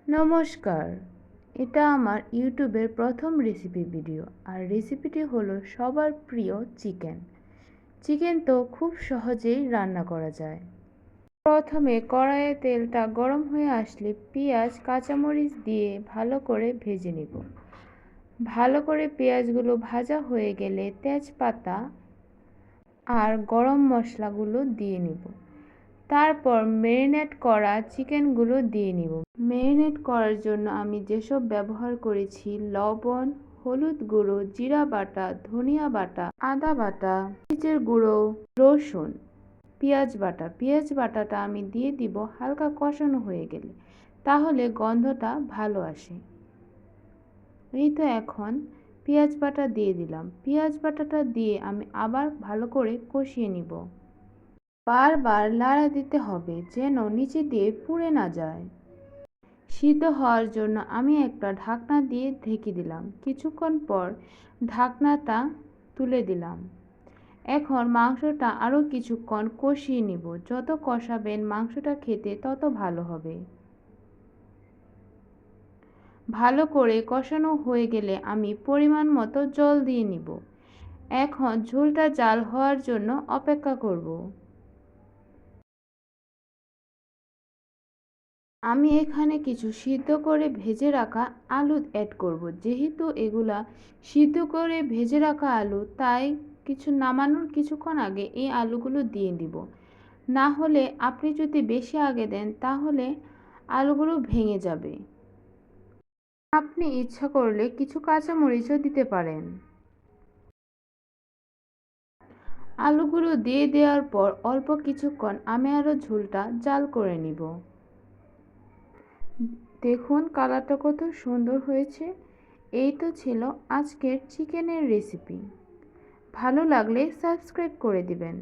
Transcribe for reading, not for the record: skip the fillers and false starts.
নমস্কার, এটা আমার ইউটিউবের প্রথম রেসিপি ভিডিও। আর রেসিপিটি হলো সবার প্রিয় চিকেন। চিকেন তো খুব সহজেই রান্না করা যায়। প্রথমে কড়াইয়ে তেলটা গরম হয়ে আসলে পেঁয়াজ কাঁচামরিচ দিয়ে ভালো করে ভেজে নেব। ভালো করে পেঁয়াজগুলো ভাজা হয়ে গেলে তেজপাতা আর গরম মশলাগুলো দিয়ে নেব। তারপর ম্যারিনেট করা চিকেনগুলো দিয়ে নিব। ম্যারিনেট করার জন্য আমি যেসব ব্যবহার করেছি লবণ, হলুদ গুঁড়ো, জিরা বাটা, ধনিয়া বাটা, আদা বাটা, মরিচের গুঁড়ো, রসুন, পেঁয়াজ বাটাটা আমি দিয়ে দিব হালকা কষানো হয়ে গেলে, তাহলে গন্ধটা ভালো আসে। এই তো এখন পেঁয়াজ বাটা দিয়ে দিলাম। পেঁয়াজ বাটাটা দিয়ে আমি আবার ভালো করে কষিয়ে নিব। বারবার নাড়া দিতে হবে যেন নিচে দিয়ে পুড়ে না যায়। সিদ্ধ হওয়ার জন্য আমি একটা ঢাকনা দিয়ে ঢেকে দিলাম। কিছুক্ষণ পর ঢাকনাটা তুলে দিলাম। এখন মাংসটা আরও কিছুক্ষণ কষিয়ে নিব। যত কষাবেন মাংসটা খেতে তত ভালো হবে। ভালো করে কষানো হয়ে গেলে আমি পরিমাণ মতো জল দিয়ে নিব। এখন ঝোলটা জাল হওয়ার জন্য অপেক্ষা করব। আমি এখানে কিছু সিদ্ধ করে ভেজে রাখা আলু অ্যাড করব। যেহেতু এগুলা সিদ্ধ করে ভেজে রাখা আলু, তাই নামানোর কিছুক্ষণ আগে এই আলুগুলো দিয়ে দিব। না হলে আপনি যদি বেশি আগে দেন তাহলে আলুগুলো ভেঙে যাবে। আপনি ইচ্ছা করলে কিছু কাঁচামরিচও দিতে পারেন। আলুগুলো দিয়ে দেওয়ার পর অল্প কিছুক্ষণ আমি আরও ঝোলটা জাল করে নিব। দেখুন কালারটা কত সুন্দর হয়েছে। এই তো ছিল আজকের চিকেনের রেসিপি। ভালো লাগলে সাবস্ক্রাইব করে দিবেন।